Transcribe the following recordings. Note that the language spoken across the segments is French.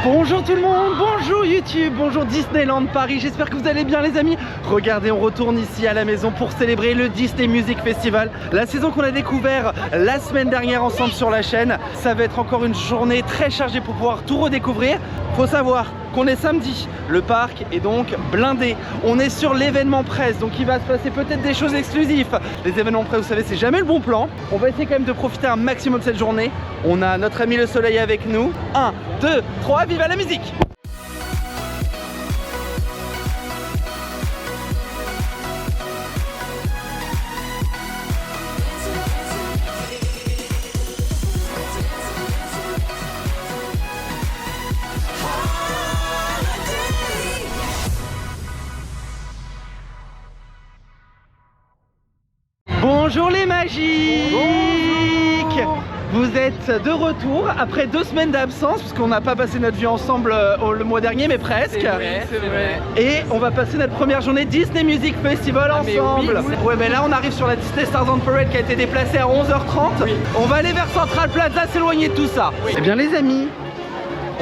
Bonjour tout le monde, bonjour YouTube, bonjour Disneyland Paris, j'espère que vous allez bien les amis. Regardez, on retourne ici à la maison pour célébrer le Disney Music Festival. La saison qu'on a découvert la semaine dernière ensemble sur la chaîne. Ça va être encore une journée très chargée pour pouvoir tout redécouvrir. Faut savoir qu'on est samedi, le parc est donc blindé. On est sur l'événement presse, donc il va se passer peut-être des choses exclusives. Les événements presse, vous savez, c'est jamais le bon plan. On va essayer quand même de profiter un maximum de cette journée. On a notre ami le soleil avec nous. 1, 2, 3, vive la musique! Bonjour les magiques! Bonjour. Vous êtes de retour après 2 semaines d'absence, parce qu'on n'a pas passé notre vie ensemble le mois dernier, mais presque. C'est vrai. Et on va passer notre première journée Disney Music Festival ensemble. Oui, ouais, mais là on arrive sur la Disney Stars on Parade qui a été déplacée à 11h30. Oui. On va aller vers Central Plaza, s'éloigner de tout ça. Oui. Eh bien les amis,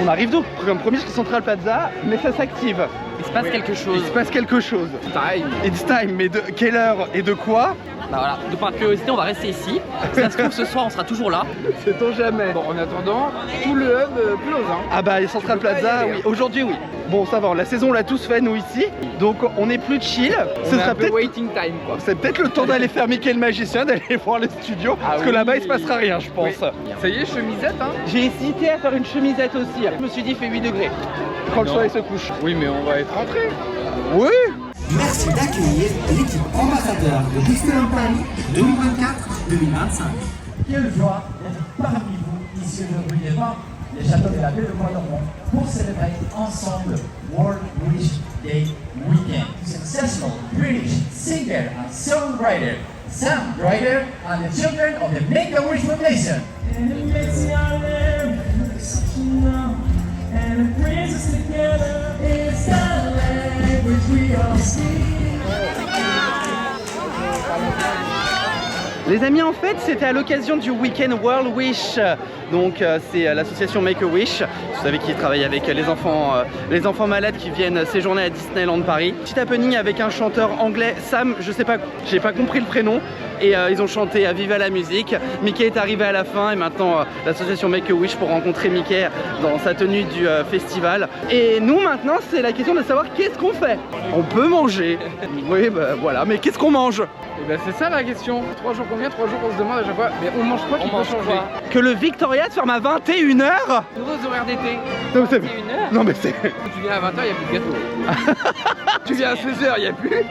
on arrive donc comme promis sur Central Plaza, mais ça s'active. Il se passe quelque chose. Il se passe quelque chose. Time. It's time, mais de quelle heure et de quoi? Bah voilà, de par curiosité, on va rester ici. Ça se trouve ce soir, on sera toujours là. Sait-on jamais. Bon, en attendant, tout le hub close. Hein. Ah bah, les Central Plaza, oui. Aujourd'hui, oui. Bon, ça va, la saison on l'a tous fait, nous, ici. Donc, on est plus chill. Ce sera peut-être waiting time, quoi. C'est peut-être le temps d'aller faire Mickey le magicien, d'aller voir le studio. Parce que là-bas, il se passera rien, je pense. Oui. Ça y est, chemisette, hein. J'ai hésité à faire une chemisette aussi. Je me suis dit, il fait 8 degrés. Quand le soleil se couche. Oui, mais on va être rentré. Oui. Merci d'accueillir l'équipe ambassadeur de Disneyland Paris 2024-2025. Quelle joie d'être parmi vous ici aujourd'hui devant les châteaux de la baie de Bois-Dormont pour célébrer ensemble World Wish Day Weekend. Successful British singer and songwriter Sam Ryder and the children of the Make-A-Wish Foundation. And it brings us together. It's the language we all speak. Les amis, en fait, c'était à l'occasion du Weekend World Wish. Donc, c'est l'association Make-A-Wish. Vous savez qui travaille avec les enfants malades qui viennent séjourner à Disneyland Paris. Petit happening avec un chanteur anglais, Sam, je sais pas, j'ai pas compris le prénom. Et ils ont chanté à Viva la musique. Mickey est arrivé à la fin et maintenant l'association Make-A-Wish pour rencontrer Mickey dans sa tenue du festival. Et nous maintenant c'est la question de savoir qu'est-ce qu'on fait. On peut manger. Oui bah voilà, mais qu'est-ce qu'on mange? Et ben c'est ça la question. 3 jours combien? 3 jours on se demande à chaque fois. Mais on mange quoi qui peut changer? Que le Victoria se ferme à 21h. Nouveaux horaires d'été. 21h. Non mais c'est... Tu viens à 20h, il n'y a plus de gâteau. Tu viens à 16h, il n'y a plus.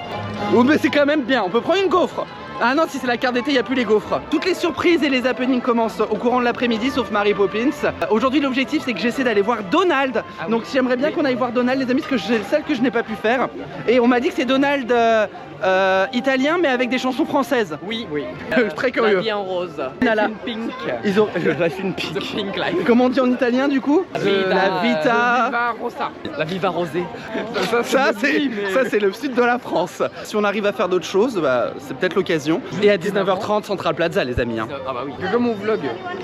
Oh mais c'est quand même bien, on peut prendre une gaufre. Ah non, si c'est la carte d'été, il n'y a plus les gaufres. Toutes les surprises et les happenings commencent au courant de l'après-midi, sauf Mary Poppins. Aujourd'hui, l'objectif, c'est que j'essaie d'aller voir Donald. Donc j'aimerais bien qu'on aille voir Donald, les amis, parce que c'est celle que je n'ai pas pu faire. Et on m'a dit que c'est Donald italien, mais avec des chansons françaises. Oui. Je suis très curieux. La vie en rose. La pink. Ils ont... La fine pink. The pink life. Comment on dit en italien, du coup? La vita... Viva Rosa. La viva rosée. Ça c'est le sud de la France. Si on arrive à faire d'autres choses, bah, c'est peut-être l'occasion. Et à 19h30 Central Plaza les amis hein. Ah bah oui. C'est comme mon vlog.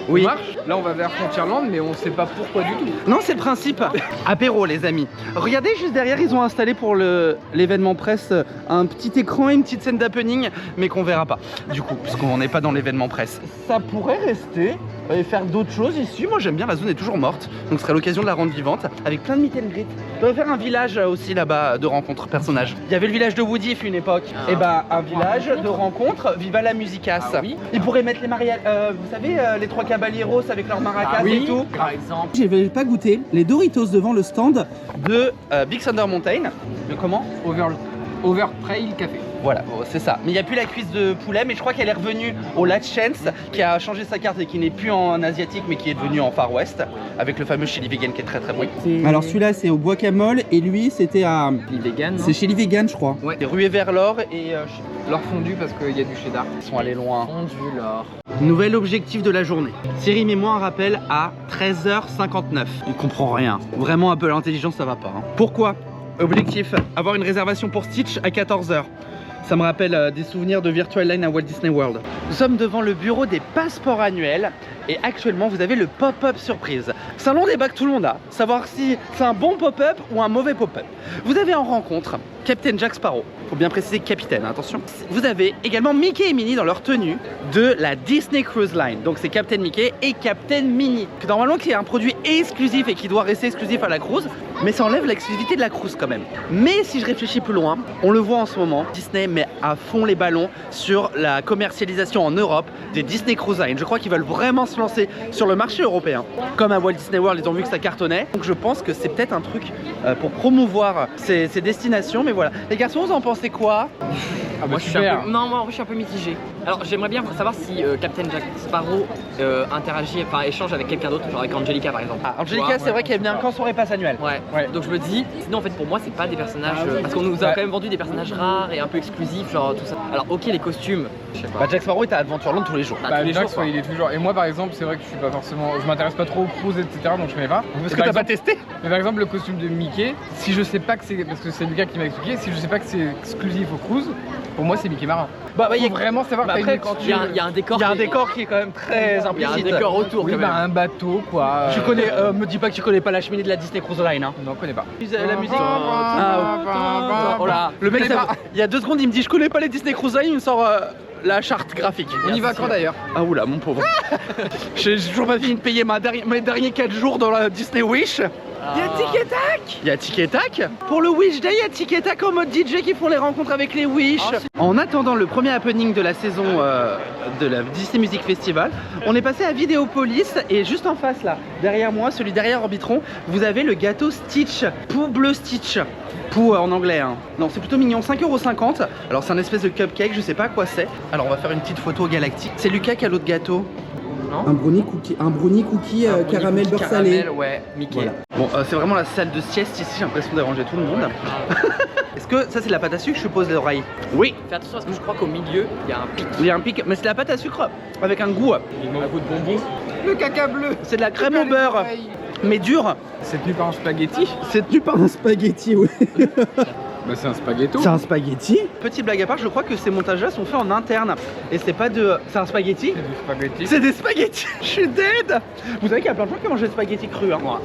Oui. On marche, là on va vers Frontierland mais on sait pas pourquoi du tout. Non c'est le principe. Apéro les amis. Regardez juste derrière ils ont installé pour l'événement presse un petit écran et une petite scène d'happening mais qu'on verra pas du coup puisqu'on n'est pas dans l'événement presse. Ça pourrait rester et faire d'autres choses ici. Moi j'aime bien, la zone est toujours morte donc ce serait l'occasion de la rendre vivante avec plein de meet and greet. On devrait faire un village aussi là-bas de rencontres personnages. Il y avait le village de Woody une époque. Et bah un village de rencontres Viva la Musicas. Ah oui. Ils pourraient mettre les vous savez les 3 caballeros avec leurs maracas et tout. Par exemple. J'avais pas goûté les Doritos devant le stand de Big Thunder Mountain. De comment? Over Trail Café. Voilà, c'est ça. Mais il n'y a plus la cuisse de poulet, mais je crois qu'elle est revenue au Last Chance, qui a changé sa carte et qui n'est plus en asiatique, mais qui est devenu en Far West, avec le fameux chili vegan qui est très très bon. Alors celui-là c'est au guacamole et lui c'était à... Chili vegan. C'est chili vegan je crois. Ouais. C'est rué vers l'or et... L'or fondu parce qu'il y a du cheddar. Ils sont allés loin. Fondu l'or. Nouvel objectif de la journée. Siri, mets-moi un rappel à 13h59. Il comprend rien. Vraiment Apple Intelligence ça va pas. Hein. Pourquoi? Objectif, avoir une réservation pour Stitch à 14h. Ça me rappelle des souvenirs de Virtual Line à Walt Disney World. Nous sommes devant le bureau des passeports annuels et actuellement vous avez le pop-up surprise. C'est un long débat que tout le monde a, savoir si c'est un bon pop-up ou un mauvais pop-up. Vous avez en rencontre Captain Jack Sparrow, faut bien préciser capitaine, attention. Vous avez également Mickey et Minnie dans leur tenue de la Disney Cruise Line. Donc c'est Captain Mickey et Captain Minnie. Normalement qui est un produit exclusif et qui doit rester exclusif à la cruise, mais ça enlève l'exclusivité de la cruise quand même. Mais si je réfléchis plus loin, on le voit en ce moment, Disney met à fond les ballons sur la commercialisation en Europe des Disney Cruise Line. Je crois qu'ils veulent vraiment se lancer sur le marché européen. Comme à Walt Disney World, ils ont vu que ça cartonnait. Donc je pense que c'est peut-être un truc pour promouvoir ces destinations. Mais voilà. Les garçons, vous en pensez quoi? Ah Moi, je suis un peu... Non, moi, je suis un peu mitigé. Alors, j'aimerais bien savoir si Captain Jack Sparrow interagit, enfin échange avec quelqu'un d'autre, genre avec Angelica par exemple. Ah, Angelica, c'est vrai qu'elle vient quand son repas annuel. Ouais. Donc je me dis, sinon en fait pour moi c'est pas des personnages, parce qu'on nous a quand même vendu des personnages rares et un peu exclusifs, genre tout ça. Alors ok les costumes, je sais pas. Bah, Jack Sparrow est à Adventureland tous les jours. Tous les Jack, jours, il est toujours. Et moi par exemple, c'est vrai que je suis pas forcément. Je m'intéresse pas trop aux cruises, etc. Donc je connais pas. Parce Et que par t'as pas exemple- testé. Mais par exemple, le costume de Mickey, si je sais pas que c'est. Parce que c'est Lucas qui m'a expliqué, si je sais pas que c'est exclusif aux cruises, pour moi c'est Mickey Marin. Bah, Faut vraiment savoir Bah, que après, quand il y a un décor. Il y a un qui- décor qui est quand même très Il y a un implicite. décor autour Oui, quand même. bah un bateau quoi. Tu connais, me dis pas que tu connais pas la cheminée de la Disney Cruise Line. Hein. Non, je connais pas. La musique. Oh là. Le mec, Je connais ça- pas. il y a 2 secondes, il me dit je connais pas les Disney Cruise Line, il me sort la charte graphique. On y va quand d'ailleurs? Ah oula, mon pauvre. J'ai toujours pas fini de payer mes derniers 4 jours dans la Disney Wish. Il y a Tic et Tac. Il y a Tic et Tac. Pour le Wish Day, il y a Tic et Tac en mode DJ qui font les rencontres avec les Wish. En attendant le premier happening de la saison de la Disney Music Festival, on est passé à Vidéopolis et juste en face là, derrière moi, celui derrière Orbitron, vous avez le gâteau Stitch, Pooh bleu Stitch. Pooh en anglais, hein. Non, c'est plutôt mignon, 5,50 €. Alors c'est un espèce de cupcake, je sais pas à quoi c'est. Alors on va faire une petite photo galactique. C'est Lucas qui a l'autre gâteau. Un brownie cookie caramel beurre salé. Caramel, ouais, Mickey. Voilà. Bon, c'est vraiment la salle de sieste ici, j'ai l'impression de déranger tout le monde. Est-ce que ça c'est de la pâte à sucre, je suppose, les oreilles? Oui, Fais attention parce que je crois qu'au milieu il y a un pic. il y a un pic, mais c'est de la pâte à sucre avec un goût. Un goût de bonbons. Le caca bleu. C'est de la crème au beurre, mais dure. C'est tenu par un spaghetti. C'est tenu par un spaghetti, oui. Bah c'est un spaghetto. C'est un spaghetti. Petite blague à part, je crois que ces montages-là sont faits en interne. Et c'est pas de... C'est un spaghetti? C'est du spaghetti. C'est des spaghettis. Je suis dead. Vous savez qu'il y a plein de gens qui mangent des spaghettis crus, hein. Moi.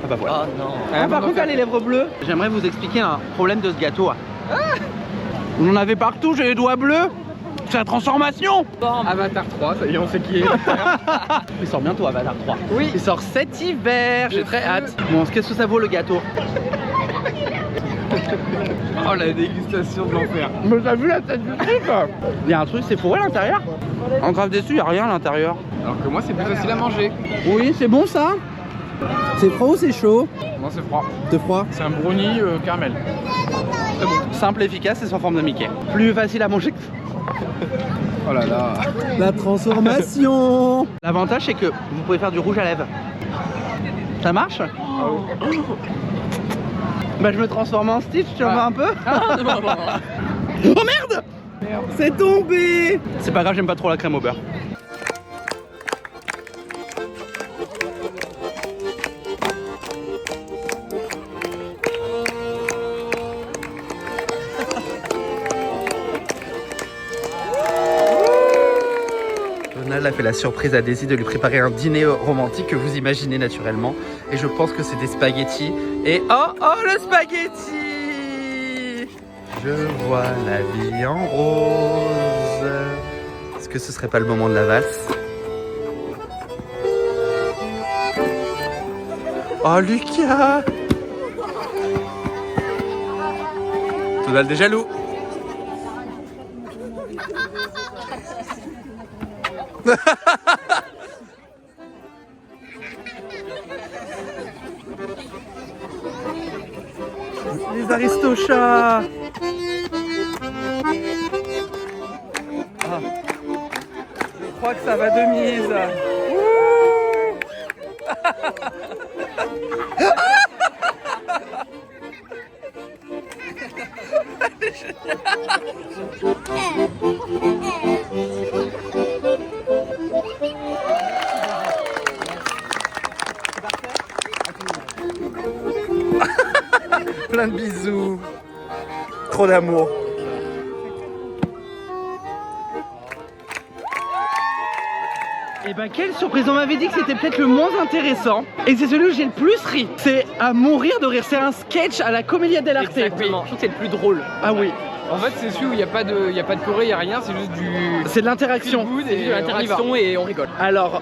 Ah bah voilà. Oh non. Ah, par contre, t'as les lèvres bleues. J'aimerais vous expliquer un problème de ce gâteau. Vous en avez partout, j'ai les doigts bleus. C'est la transformation. Avatar 3, ça y est, on sait qui est. Il sort bientôt Avatar 3. Oui. Il sort cet hiver, j'ai très hâte. Bon, qu'est-ce que ça vaut le gâteau? Oh la dégustation de l'enfer. Mais t'as vu la tête du truc? Il y a un truc, c'est fourré à l'intérieur. En grave déçu, il y a rien à l'intérieur. Alors que moi c'est plus facile à manger. Oui, c'est bon ça. C'est froid ou c'est chaud? Moi c'est froid. De froid. C'est un brownie caramel. Très bon. Simple, efficace et sans forme de Mickey. Plus facile à manger que... Oh là là. La transformation. L'avantage, c'est que vous pouvez faire du rouge à lèvres. Ça marche? Bah je me transforme en Stitch, tu en veux un peu? Ah, non. Oh merde! C'est tombé! C'est pas grave, j'aime pas trop la crème au beurre. Donald a fait la surprise à Daisy de lui préparer un dîner romantique que vous imaginez naturellement. Et je pense que c'est des spaghettis. Et oh, le spaghetti! Je vois la vie en rose. Est-ce que ce serait pas le moment de la valse? Oh Lucas! Donald est jaloux. Les aristochats. Ah. Je crois que ça va de mise. Plein de bisous. Trop d'amour. ben quelle surprise, on m'avait dit que c'était peut-être le moins intéressant et c'est celui où j'ai le plus ri. C'est à mourir de rire, c'est un sketch à la Commedia dell'arte. Exactement, je trouve que c'est le plus drôle. Ah oui. En fait, c'est celui où il n'y a pas de choré, il n'y a rien, c'est juste du. C'est de l'interaction. C'est juste de l'interaction et on rigole. Alors,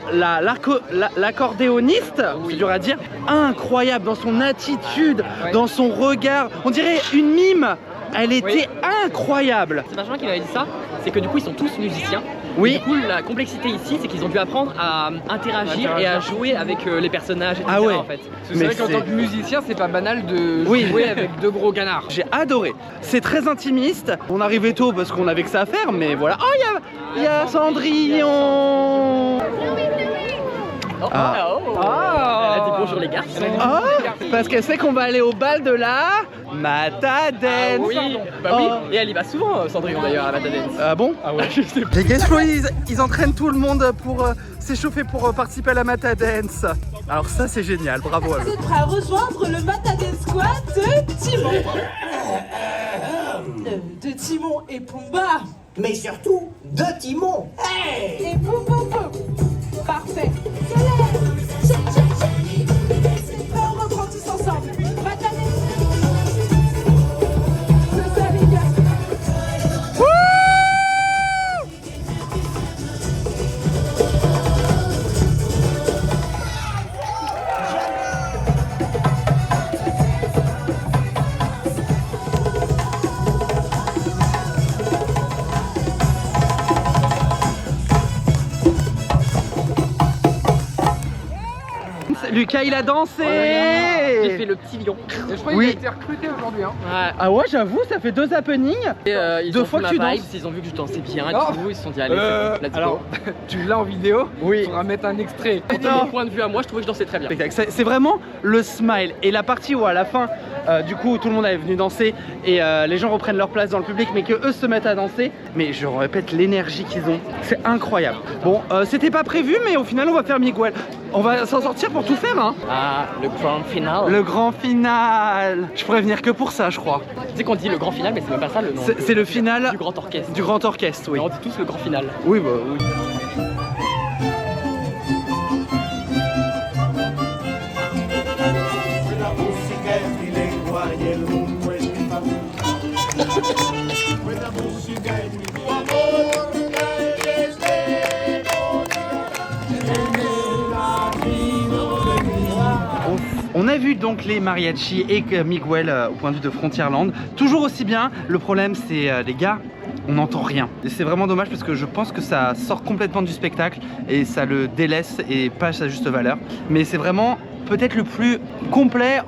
l'accordéoniste, c'est dur à dire, incroyable dans son attitude, dans son regard. On dirait une mime. Elle était incroyable. C'est Benjamin qui m'avait dit ça, c'est que du coup ils sont tous musiciens. Oui. Et du coup la complexité ici c'est qu'ils ont dû apprendre à interagir et à jouer avec les personnages, etc. Ah ouais. En fait. C'est vrai qu'en tant que musicien, c'est pas banal de jouer avec deux gros canards. J'ai adoré. C'est très intimiste. On arrivait tôt parce qu'on avait que ça à faire, mais voilà. Oh, il y a Cendrillon. Ah. Elle a dit bonjour les garçons. Ah, parce qu'elle sait qu'on va aller au bal de la Matadance. Oui, bah oui. Et elle y va souvent, Cendrillon d'ailleurs à la Matadance. Ah bon? Ah ouais. Les Guest Flow, ils entraînent tout le monde pour s'échauffer pour participer à la Matadance. Alors ça c'est génial, bravo à eux. Vous êtes prêts à rejoindre le Matadance Squad de Timon. De Timon et Pumba. Mais surtout de Timon. Hey! Et Poum Poum Poum. Parfait. On reprend tous ensemble. Matadance. C'est ça les gars. Lucas il a dansé. J'ai fait le petit lion. Et je crois qu'il a été recruté aujourd'hui. Hein. Ouais. Ah ouais j'avoue ça fait 2 happenings. Et, ils Deux ont fois vu que tu ma danses. vibes, ils ont vu que je dansais bien et Non. tout, ils se sont dit allez c'est bon, let's Alors, go. tu l'as en vidéo. Oui. On va mettre un extrait. De mon point de vue à moi, je trouvais que je dansais très bien. C'est vraiment le smile et la partie où à la fin du coup tout le monde est venu danser et les gens reprennent leur place dans le public mais que eux se mettent à danser, mais je répète l'énergie qu'ils ont, c'est incroyable. Bon c'était pas prévu mais au final on va faire Miguel, on va s'en sortir pour tout faire hein. Ah, le grand final. Le grand final. Je pourrais venir que pour ça je crois. Tu sais qu'on dit le grand final mais c'est même pas ça le nom. C'est le final du grand orchestre. du grand orchestre, oui. Mais on dit tous le grand final. Oui bah oui. On a vu donc les mariachis et Miguel au point de vue de Frontierland. Toujours aussi bien, le problème c'est les gars, on n'entend rien. Et c'est vraiment dommage parce que je pense que ça sort complètement du spectacle et ça le délaisse et pas à sa juste valeur. Mais c'est vraiment peut-être le plus complet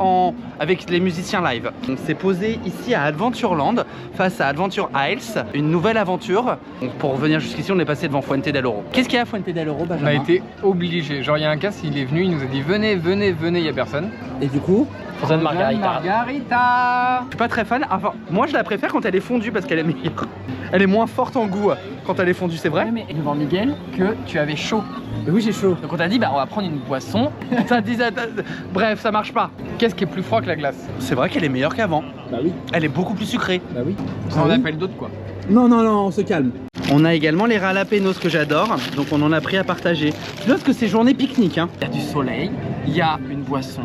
avec les musiciens live. On s'est posé ici à Adventureland face à Adventure Isles, une nouvelle aventure. Donc pour revenir jusqu'ici, on est passé devant Fuente del Oro. Qu'est-ce qu'il y a à Fuente del Oro, On Benjamin? a été obligé. Genre, il y a un casse, il est venu, il nous a dit venez, venez, venez, il n'y a personne. Et du coup, Frozen Margarita. Margarita. je suis pas très fan. Enfin, moi je la préfère quand elle est fondue parce qu'elle est meilleure. Elle est moins forte en goût quand elle est fondue, c'est vrai? Ouais, mais devant Miguel que tu avais chaud. Oui, j'ai chaud. Donc on t'a dit bah on va prendre une boisson. Bref, ça marche pas. Qu'est-ce qui est plus froid que la glace? C'est vrai qu'elle est meilleure qu'avant. Bah oui, Elle est beaucoup plus sucrée. bah oui. Ça en appelle d'autres quoi. Non, non, non, on se calme. On a également les jalapenos que j'adore, donc on en a pris à partager. Tu notes que c'est journée pique-nique, hein. Il y a du soleil, il y a une boisson,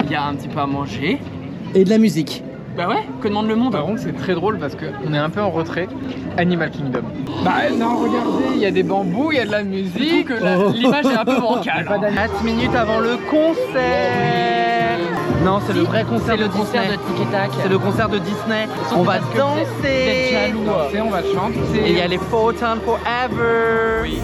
il y a un petit peu à manger. Et de la musique. Bah ouais, que demande le monde? Par contre, c'est très drôle parce qu'on est un peu en retrait. Animal Kingdom. Bah non, regardez, il y a des bambous, il y a de la musique. L'image est un peu bancale. 4 minutes avant le concert. Non, c'est le vrai concert C'est de le concert Disney. de Tic et Tac. C'est le concert de Disney. On va parce que vous êtes danser. jaloux. Danser, on va chanter. Et il y a les Photon Forever. Oui.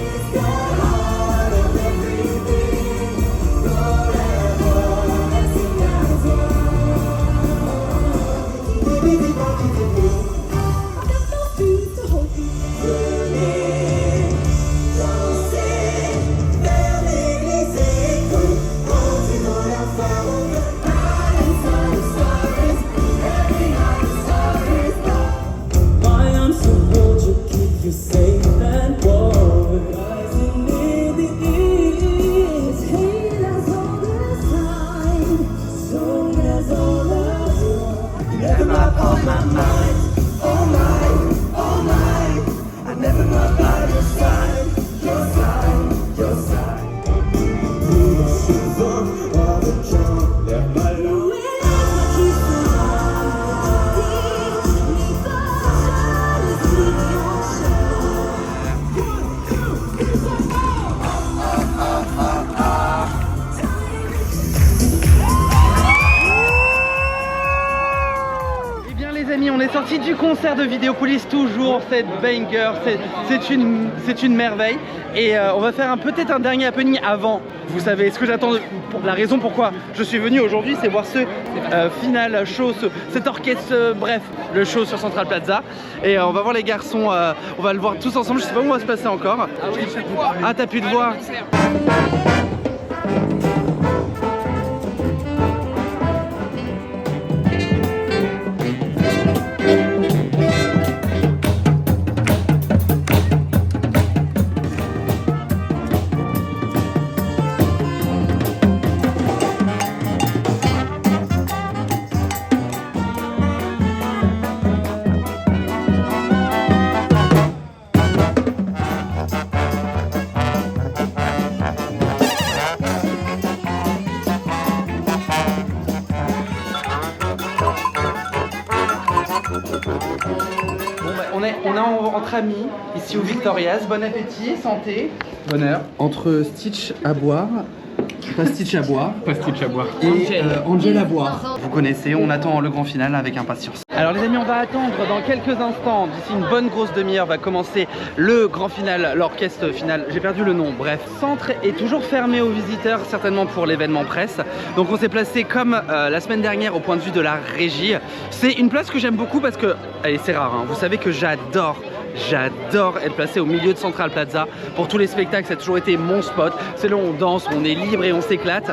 Your side, your side. on est sorti du concert de Vidéopolis, toujours cette banger, c'est une merveille. Et on va faire peut-être un dernier happening avant. Vous savez ce que j'attends, la raison pourquoi je suis venu aujourd'hui, c'est voir ce final show, cet orchestre, bref, le show sur Central Plaza. Et on va voir les garçons, on va le voir tous ensemble, je sais pas où on va se passer encore. Ah oui, ah t'as pu te voir. On est entre amis, ici au Victorias. Bon appétit, santé. Bonheur. Entre Stitch à boire, pas Stitch à boire, Pas Stitch à boire. et Angel à boire. Vous connaissez, on attend le grand final avec impatience. Alors les amis, on va attendre dans quelques instants, d'ici une bonne grosse demi-heure, va commencer le grand final, l'orchestre final, j'ai perdu le nom, bref. Le centre est toujours fermé aux visiteurs, certainement pour l'événement presse. Donc on s'est placé comme la semaine dernière au point de vue de la régie. C'est une place que j'aime beaucoup parce que, allez c'est rare, hein, vous savez que j'adore être placé au milieu de Central Plaza. Pour tous les spectacles, ça a toujours été mon spot. C'est là où on danse, on est libre et on s'éclate.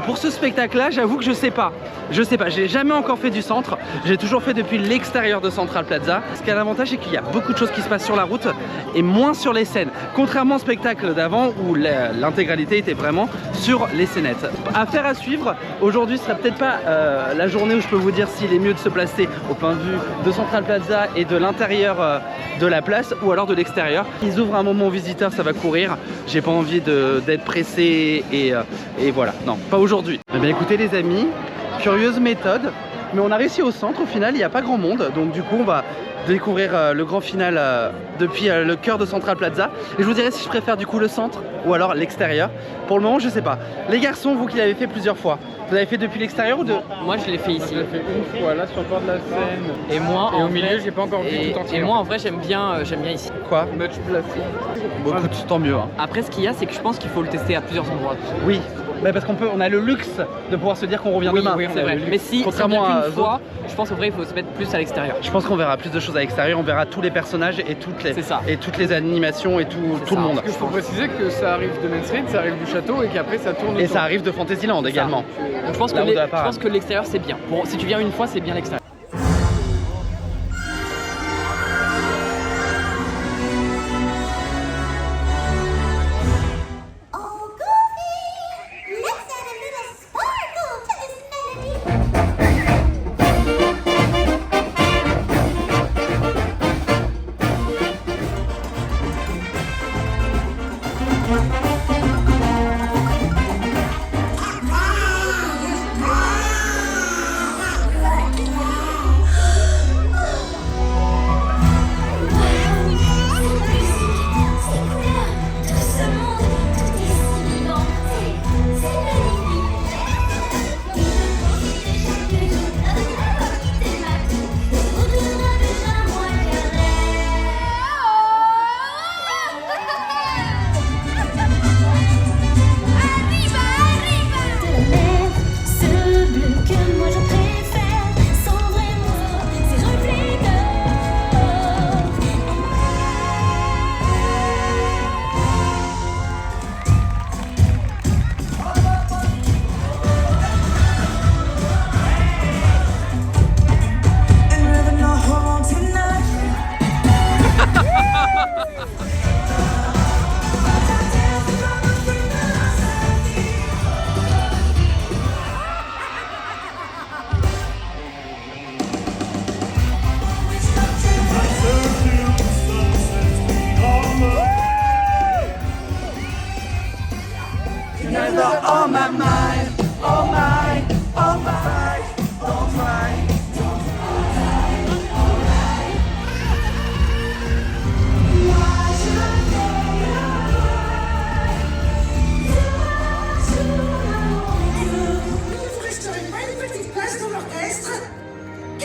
Pour ce spectacle-là, j'avoue que je sais pas. J'ai jamais encore fait du centre. J'ai toujours fait depuis l'extérieur de Central Plaza. Ce qui a l'avantage, c'est qu'il y a beaucoup de choses qui se passent sur la route et moins sur les scènes. Contrairement au spectacle d'avant où l'intégralité était vraiment sur les scénettes. Affaire à suivre. Aujourd'hui, ce sera peut-être pas la journée où je peux vous dire s'il est mieux de se placer au point de vue de Central Plaza et de l'intérieur de la place ou alors de l'extérieur. Ils ouvrent un moment aux visiteurs, ça va courir. J'ai pas envie d'être pressé et voilà. Non, pas aujourd'hui. Eh bien écoutez les amis, curieuse méthode, mais on a réussi au centre au final, il n'y a pas grand monde. Donc du coup on va découvrir le grand final depuis le cœur de Central Plaza. Et je vous dirai si je préfère du coup le centre ou alors l'extérieur. Pour le moment je sais pas. Les garçons, vous qui l'avez fait plusieurs fois, vous l'avez fait depuis l'extérieur ou de... Moi je l'ai fait ici. Je l'ai fait une fois là sur le bord de la scène. Et moi Et en au milieu, vrai- j'ai pas encore vu tout entier. Et moi en vrai j'aime bien ici. Quoi? Much placé. Bon écoute, tant mieux hein. Après ce qu'il y a c'est que je pense qu'il faut le tester à plusieurs endroits. Oui, bah, parce on a le luxe de pouvoir se dire qu'on revient demain. Oui, c'est vrai. Mais si on Contrairement vient à qu'une fois, je pense qu'en vrai il faut se mettre plus à l'extérieur. Je pense qu'on verra plus de choses à l'extérieur, on verra tous les personnages et C'est ça. toutes les animations et tout C'est le ça. monde. Parce qu'il faut préciser que ça arrive de Main Street, ça arrive du château et qu'après ça tourne Et autour. ça arrive de Fantasyland également. Donc je pense Là, on doit pas- je pense que l'extérieur c'est bien. Bon, si tu viens une fois c'est bien l'extérieur. Oh, Goofy! Let's add a little sparkle to this melody.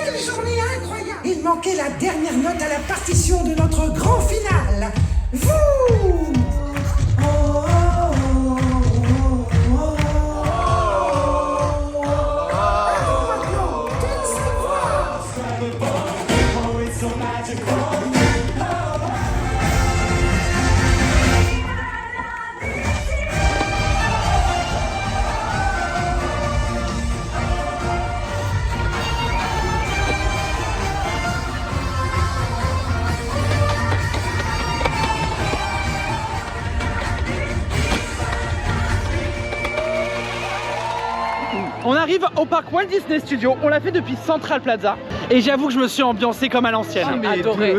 Quelle journée incroyable! Il manquait la dernière note à la partition de notre grand final. Vous! On arrive au parc Walt Disney Studios, on l'a fait depuis Central Plaza et j'avoue que je me suis ambiancé comme à l'ancienne. J'ai adoré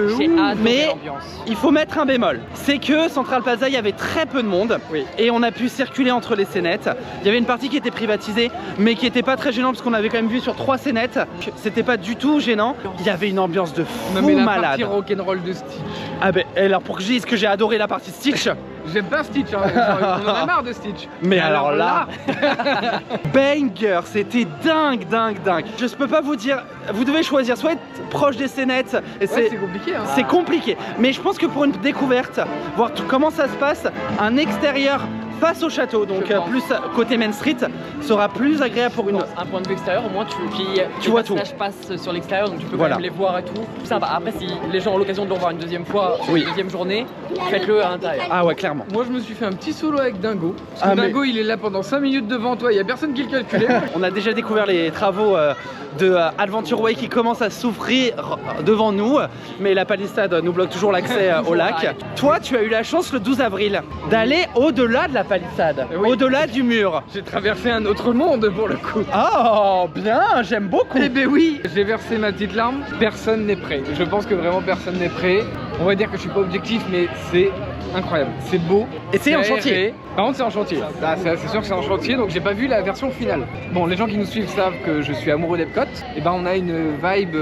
Mais l'ambiance. il faut mettre un bémol, c'est que Central Plaza il y avait très peu de monde et on a pu circuler entre les scénettes. Il y avait une partie qui était privatisée mais qui était pas très gênante parce qu'on avait quand même vu sur 3 scénettes. C'était pas du tout gênant, il y avait une ambiance de fou mais la malade. partie rock'n'roll de Stitch. Ah ben alors pour que je dise que j'ai adoré la partie Stitch. J'aime pas Stitch, hein. Genre, on en a marre de Stitch. Mais alors là, banger, c'était dingue. Je peux pas vous dire, vous devez choisir soit être proche des scénettes, et C'est compliqué, hein. c'est compliqué. Mais je pense que pour une découverte, voir comment ça se passe, un extérieur face au château, donc Je pense. plus côté Main Street, sera plus agréable pour une. Un point de vue extérieur, au moins tu vois les personnages passent sur l'extérieur, donc tu peux Voilà. quand même les voir et tout. Sympa. Après, si les gens ont l'occasion de le revoir une deuxième fois, Oui. une deuxième journée, faites-le à l'intérieur. Ah ouais, clairement. Moi je me suis fait un petit solo avec Dingo. Parce Ah, que mais- Dingo il est là pendant 5 minutes devant toi, il y a personne qui le calculait. On a déjà découvert les travaux de Adventure Way qui commencent à s'ouvrir devant nous, mais la palissade nous bloque toujours l'accès au lac. Toi, tu as eu la chance le 12 avril d'aller au-delà de la palissade, Oui. au-delà du mur. J'ai traversé un autre monde pour le coup. Oh, bien, j'aime beaucoup. Eh ben oui, j'ai versé ma petite larme, personne n'est prêt. Je pense que vraiment personne n'est prêt. On va dire que je suis pas objectif, mais c'est incroyable, c'est beau. Et c'est en chantier. aéré. Par contre c'est en chantier. Ah, c'est sûr que c'est en chantier, donc j'ai pas vu la version finale. Bon, les gens qui nous suivent savent que je suis amoureux d'Epcot. Et ben on a une vibe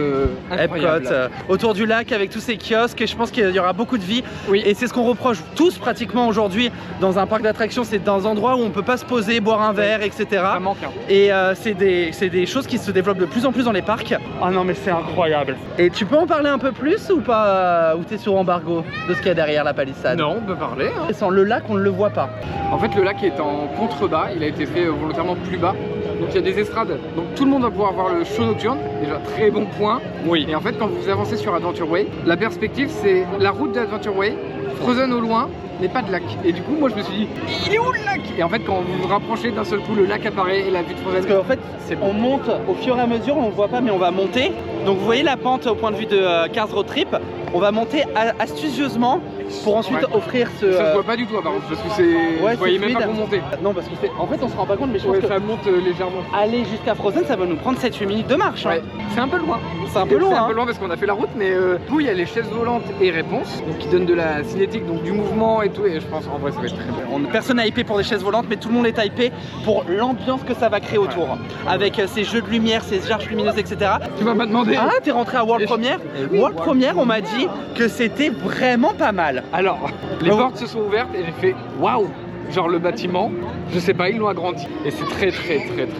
incroyable. Epcot, autour du lac avec tous ces kiosques, et je pense qu'il y aura beaucoup de vie. Oui. Et c'est ce qu'on reproche tous pratiquement aujourd'hui dans un parc d'attractions, c'est dans un endroit où on peut pas se poser, boire un verre, etc. Ça manque, hein. Et c'est des choses qui se développent de plus en plus dans les parcs. Ah non mais c'est incroyable. Et tu peux en parler un peu plus ou pas, ou t'es sur embargo de ce qu'il y a derrière la palissade? Non, on peut parler. Hein. Et sans le lac, on ne le voit pas. En fait, le lac est en contrebas, il a été fait volontairement plus bas. Donc il y a des estrades, donc tout le monde va pouvoir voir le show nocturne, déjà très bon point. Oui. Et en fait, quand vous avancez sur Adventure Way, la perspective c'est la route d'Adventure Way, Frozen au loin, mais pas de lac. Et du coup, moi je me suis dit, il est où le lac? Et en fait, quand vous vous rapprochez d'un seul coup, le lac apparaît et la vue de Frozen. Parce qu'en fait, on monte au fur et à mesure, on ne voit pas, mais on va monter. Donc vous voyez la pente au point de vue de Cars Road Trip. On va monter astucieusement pour ensuite Ouais. offrir ce. Ça se voit pas du tout, par contre, parce que c'est. Ouais, vous voyez c'est même pas fluide. vous monter. Non, parce qu'en fait, on se rend pas compte, mais je pense Ouais, que ça monte légèrement. aller jusqu'à Frozen, ça va nous prendre 7-8 minutes de marche. hein. Ouais, c'est un peu loin. C'est un peu loin. C'est un hein. peu loin parce qu'on a fait la route, mais du coup il y a les chaises volantes et réponses, donc qui donnent de la cinétique, donc du mouvement et tout. Et je pense en vrai ça va être très bien. Personne n'a hypé pour des chaises volantes, mais tout le monde est hypé pour l'ambiance que ça va créer autour. Avec ces jeux de lumière, ces arches lumineuses, etc. Tu m'as pas demandé. Ah, t'es rentré à World Et- Première oui, World Première, on m'a dit que c'était vraiment pas mal. Alors, les Oh. portes se sont ouvertes et j'ai fait waouh. Genre le bâtiment, je sais pas, ils l'ont agrandi et c'est très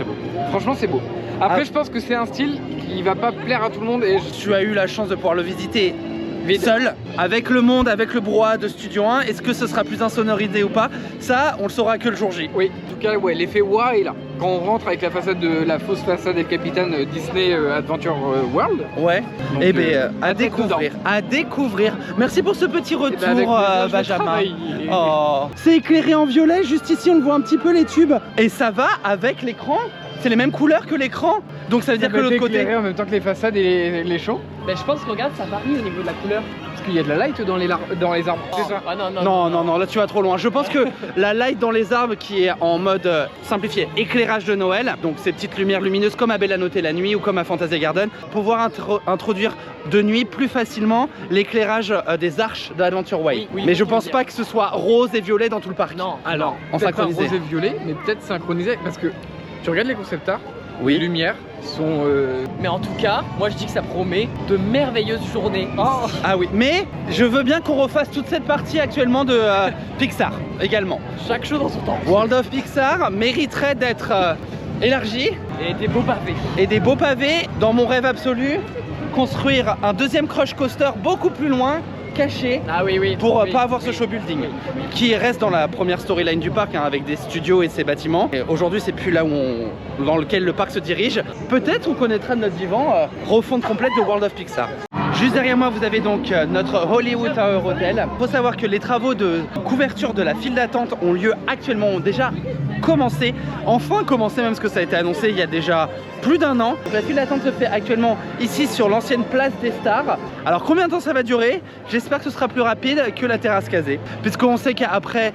beau. Franchement c'est beau. Après Ah. je pense que c'est un style qui va pas plaire à tout le monde et Tu as eu la chance de pouvoir le visiter seul, avec le monde, avec le brouhaha de Studio 1. Est-ce que ce sera plus insonorisé ou pas? Ça, on le saura que le jour J. oui, en tout cas ouais, l'effet waouh est là. Quand on rentre avec la façade de la fausse façade et le capitaine Disney Adventure World. Ouais. Donc, Eh ben, à la tête découvrir, dedans. à découvrir. Merci pour ce petit Eh ben, avec retour, plaisir, je Benjamin. travaille. Oh. C'est éclairé en violet, juste ici on voit un petit peu les tubes. Et ça va avec l'écran. C'est les mêmes couleurs que l'écran. Donc ça veut dire Ça que va l'autre être côté. éclairé en même temps que les façades et les champs. Mais je pense que regarde, ça varie au niveau de la couleur. Parce qu'il y a de la light dans les arbres. C'est ça. Ah non, Non, là tu vas trop loin. Je pense que la light dans les arbres qui est en mode simplifié, éclairage de Noël, donc ces petites lumières lumineuses comme à Bella Notte la nuit ou comme à Fantasia Garden, pour pouvoir introduire de nuit plus facilement l'éclairage des arches d'Adventure Way. Oui, oui, mais je oui, pense oui. pas que ce soit rose et violet dans tout le parc. Non. Alors, en Peut-être pas synchronisé. rose et violet, mais peut-être synchronisé parce que tu regardes les concept art, les Oui. lumières sont. Mais en tout cas, moi je dis que ça promet de merveilleuses journées. Oh. Ah oui, mais je veux bien qu'on refasse toute cette partie actuellement de Pixar également. Chaque chose dans son temps. World of Pixar mériterait d'être élargi Et des beaux pavés. Et des beaux pavés. Dans mon rêve absolu, construire un deuxième crush coaster beaucoup plus loin, caché, Ah oui, oui. pour oui, pas avoir ce oui, show building, oui, oui. qui reste dans la première storyline du parc, hein, avec des studios et ses bâtiments. Et aujourd'hui, c'est plus là où dans lequel le parc se dirige. Peut-être on connaîtra de notre vivant refonte complète de World of Pixar. Juste derrière moi, vous avez donc notre Hollywood Tower Hotel. Il faut savoir que les travaux de couverture de la file d'attente ont lieu actuellement, ont déjà commencé, enfin commencé même, parce que ça a été annoncé il y a déjà plus d'1 an. Donc, la file d'attente se fait actuellement ici sur l'ancienne place des Stars. Alors combien de temps ça va durer? J'espère que ce sera plus rapide que la terrasse casée, puisqu'on sait qu'après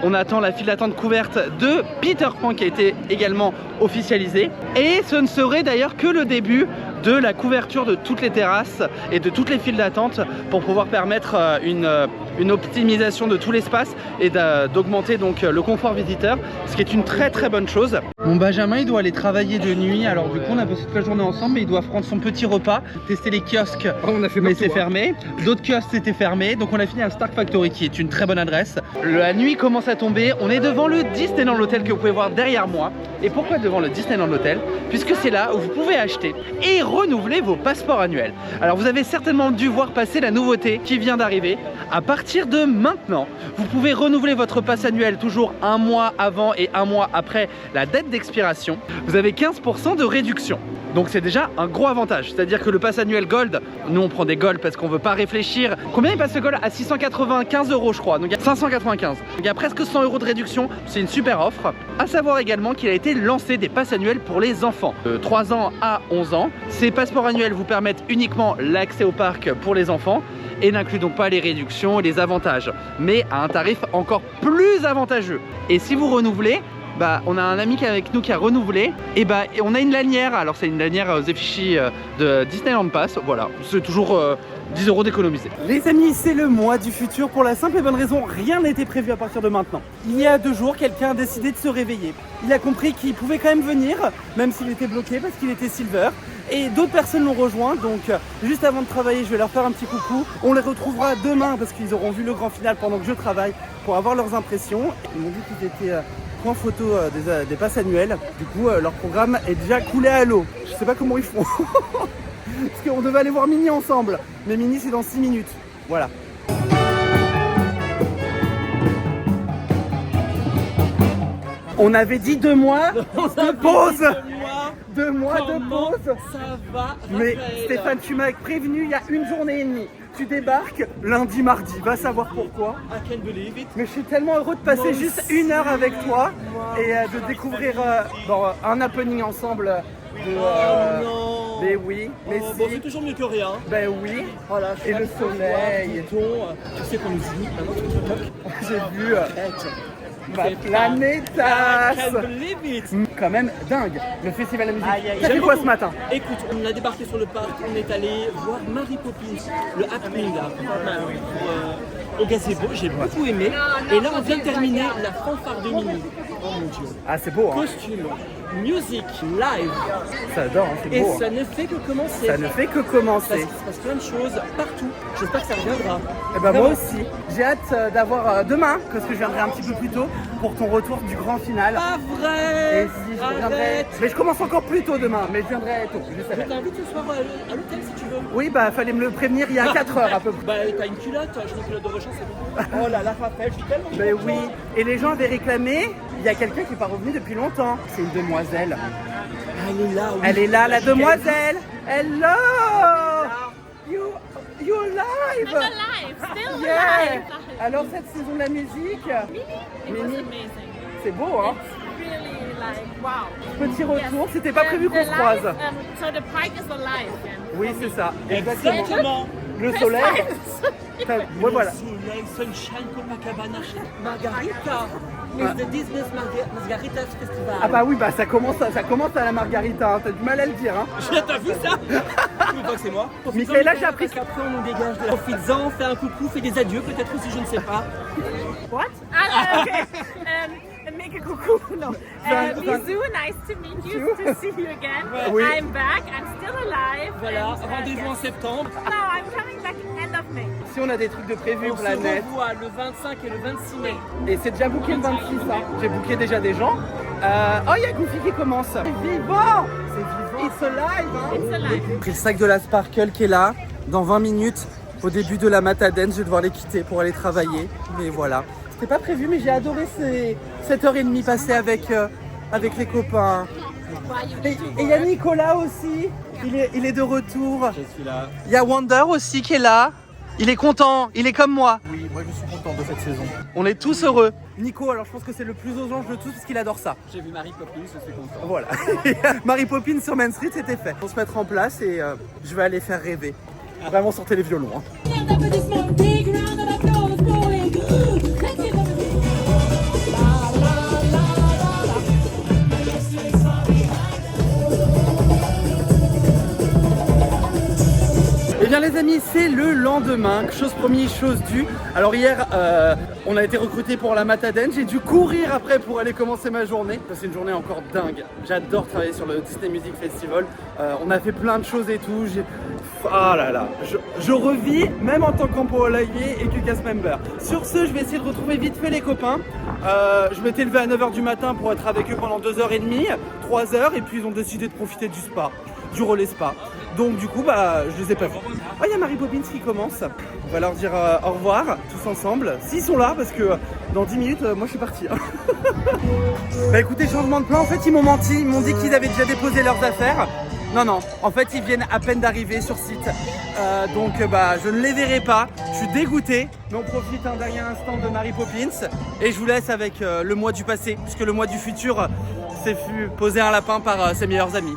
on attend la file d'attente couverte de Peter Pan qui a été également officialisée. Et ce ne serait d'ailleurs que le début de la couverture de toutes les terrasses et de toutes les files d'attente pour pouvoir permettre une optimisation de tout l'espace et d'augmenter donc le confort visiteur, ce qui est une très très bonne chose. Mon Benjamin, il doit aller travailler de nuit, alors du coup on a passé toute la journée ensemble, mais il doit prendre son petit repas, tester les kiosques, On a fait mais partout, c'est hein. fermé. D'autres kiosques étaient fermés, donc on a fini à Stark Factory qui est une très bonne adresse. La nuit commence à tomber, on est devant le Disneyland Hotel que vous pouvez voir derrière moi. Et pourquoi devant le Disneyland Hotel? Puisque c'est là où vous pouvez acheter et renouveler vos passeports annuels. Alors vous avez certainement dû voir passer la nouveauté qui vient d'arriver. À partir de maintenant, vous pouvez renouveler votre passe annuel toujours 1 mois avant et 1 mois après la date d'expiration. Vous avez 15% de réduction. Donc c'est déjà un gros avantage. C'est-à-dire que le pass annuel Gold, nous on prend des Gold parce qu'on veut pas réfléchir. Combien il passe le Gold? À 695 € je crois. Donc il y a 595. Donc il y a presque 100 € de réduction. C'est une super offre. À savoir également qu'il a été lancé des passes annuels pour les enfants de 3 ans à 11 ans. Ces passeports annuels vous permettent uniquement l'accès au parc pour les enfants et n'inclut donc pas les réductions et les avantages, mais à un tarif encore plus avantageux. Et si vous renouvelez, on a un ami qui est avec nous qui a renouvelé, et on a une lanière. Alors c'est une lanière The Fishy de Disneyland Pass. Voilà, c'est toujours 10 € d'économiser. Les amis, c'est le mois du futur pour la simple et bonne raison, rien n'était prévu à partir de maintenant. Il y a 2 jours, quelqu'un a décidé de se réveiller. Il a compris qu'il pouvait quand même venir, même s'il était bloqué parce qu'il était silver. Et d'autres personnes l'ont rejoint, donc juste avant de travailler, je vais leur faire un petit coucou. On les retrouvera demain parce qu'ils auront vu le grand final pendant que je travaille pour avoir leurs impressions. Ils m'ont dit qu'ils étaient en photo des passes annuelles. Du coup, leur programme est déjà coulé à l'eau. Je sais pas comment ils font. Parce qu'on devait aller voir Minnie ensemble. Mais Minnie, c'est dans 6 minutes. Voilà. On avait dit 2 mois de pause. 2 mois de pause. Ça va. Mais Stéphane, tu m'as prévenu il y a 1 journée et demie. Tu débarques lundi, mardi, va savoir pourquoi. I can't believe it. Mais je suis tellement heureux de passer juste 1 heure avec toi et de découvrir un happening ensemble. non. Mais oui, mais si. C'est toujours mieux que rien. Ben oui. Voilà, Et le soleil. Tu sais qu'on nous dit maintenant tu te moques. J'ai vu ma planétasse. Can't believe it. Quand même dingue. Le festival de la musique. Aïe, aïe. T'as fait J'aime quoi beaucoup. ce matin? Écoute, on a débarqué sur le parc, on est allé voir Mary Poppins, le happening là, au gazebo, j'ai beaucoup aimé. Et là on vient de terminer la fanfare de Minnie. Oh mon dieu. Ah c'est beau hein. Costume, music, live. Ça adore, hein, c'est Et beau. Hein. ça ne fait que commencer. Ça ne fait que Parce commencer. qu'il se passe plein de choses partout. J'espère que ça reviendra. Et ben moi Vraiment. aussi. J'ai hâte d'avoir demain, parce que je viendrai un petit peu plus tôt pour ton retour du grand final. Pas Et vrai. si je reviendrai. Arrête. Mais je commence encore plus tôt demain, mais je viendrai tôt. Je Je savais. t'invite ce soir à l'hôtel si tu veux. Oui, bah fallait me le prévenir il y a 4 heures à peu près. Bah t'as une culotte, j'ai une culotte de rechange, c'est bon. Oh là là, Raphaël, je suis tellement Ben content. oui. Et les gens avaient réclamé, il y a quelqu'un qui n'est pas revenu depuis longtemps. C'est une demoiselle. Elle est là, oui. Elle est là, la demoiselle. Hello! You alive! I'm alive, still Yeah! alive. Alors cette saison de la musique, It was Minnie, amazing. c'est beau hein? Really like wow. Petit retour, c'était pas The- prévu qu'on the se life, croise. So the park is alive again. Oui, c'est ça. Exactement. Le soleil. Ouais, voilà. Soleil, sunshine, Copacabana, Margarita. It's the Disney's Margaritas Festival. Ah bah oui, bah ça commence à la margarita, hein. T'as du mal à le dire hein. T'as vu ça? Tu vois que c'est moi. Michaela, j'ai appris Parce qu'après on nous dégage de la Profites-en, fais un coucou, fais des adieux, peut-être aussi, je ne sais pas. What? Okay. Make a coucou. No. Bisous, nice to meet you, to see you again. Oui. I'm back. I'm still alive. Voilà, and, rendez-vous en yes. septembre. No, I'm coming back end of May. Si on a des trucs de prévu, On se Planète. revoit le 25 et le 26 mai. Et c'est déjà booké le 26 hein. J'ai booké déjà des gens. Oh, il y a Goofy qui commence. C'est vivant. C'est vivant. It's alive, hein. It's alive. J'ai pris le sac de la Sparkle qui est là. Dans 20 minutes, au début de la Matadance, je vais devoir les quitter pour aller travailler. Mais voilà. C'était pas prévu, mais j'ai adoré ces 7h30 passées avec les copains. Et il y a Nicolas aussi. Il est de retour. Je suis là. Il y a Wonder aussi qui est là. Il est content, il est comme moi. Oui, moi je suis content de cette saison. On est tous heureux. Nico, alors je pense que c'est le plus aux anges de tous parce qu'il adore ça. J'ai vu Mary Poppins, je suis content. Voilà. Mary Poppins sur Main Street, c'était fait. On se mettre en place et je vais aller faire rêver. Vraiment, sortez les violons. Hein. Eh bien les amis, c'est le lendemain, chose promise, chose due. Alors hier, on a été recrutés pour la Matadance, j'ai dû courir après pour aller commencer ma journée. C'est une journée encore dingue, j'adore travailler sur le Disney Music Festival. On a fait plein de choses et tout. Ah là là, je revis même en tant qu'employé et que cast member. Sur ce, je vais essayer de retrouver vite fait les copains. Je m'étais levé à 9h du matin pour être avec eux pendant 2h30, 3h et puis ils ont décidé de profiter du spa, du relais spa. Donc du coup, je les ai pas vus. Ah, il y a Mary Poppins qui commence. On va leur dire au revoir tous ensemble. S'ils sont là, parce que dans 10 minutes, moi je suis parti. Bah écoutez, changement de plan, en fait ils m'ont menti. Ils m'ont dit qu'ils avaient déjà déposé leurs affaires. Non, en fait ils viennent à peine d'arriver sur site. Donc je ne les verrai pas. Je suis dégoûté. Mais on profite d'un dernier instant de Mary Poppins. Et je vous laisse avec le mois du passé. Puisque le mois du futur s'est vu poser un lapin par ses meilleurs amis.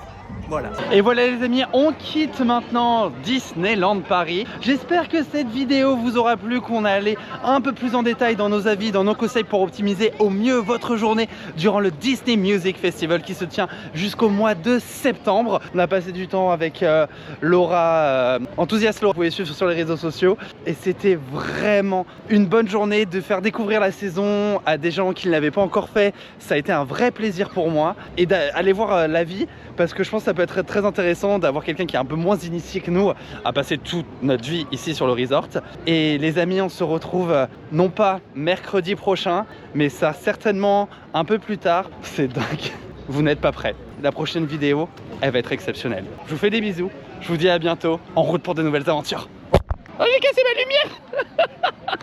Voilà. Et voilà les amis, on quitte maintenant Disneyland Paris. J'espère que cette vidéo vous aura plu, qu'on a allé un peu plus en détail dans nos avis, dans nos conseils pour optimiser au mieux votre journée durant le Disney Music Festival qui se tient jusqu'au mois de septembre. On a passé du temps avec Laura, enthousiaste Laura, vous pouvez suivre sur les réseaux sociaux. Et c'était vraiment une bonne journée de faire découvrir la saison à des gens qui ne l'avaient pas encore fait. Ça a été un vrai plaisir pour moi. Et d'aller voir la vie, parce que je pense que ça peut être très intéressant d'avoir quelqu'un qui est un peu moins initié que nous à passer toute notre vie ici sur le resort. Et les amis, on se retrouve non pas mercredi prochain, mais ça certainement un peu plus tard. C'est dingue, vous n'êtes pas prêts. La prochaine vidéo, elle va être exceptionnelle. Je vous fais des bisous, je vous dis à bientôt, en route pour de nouvelles aventures. Oh, j'ai cassé ma lumière.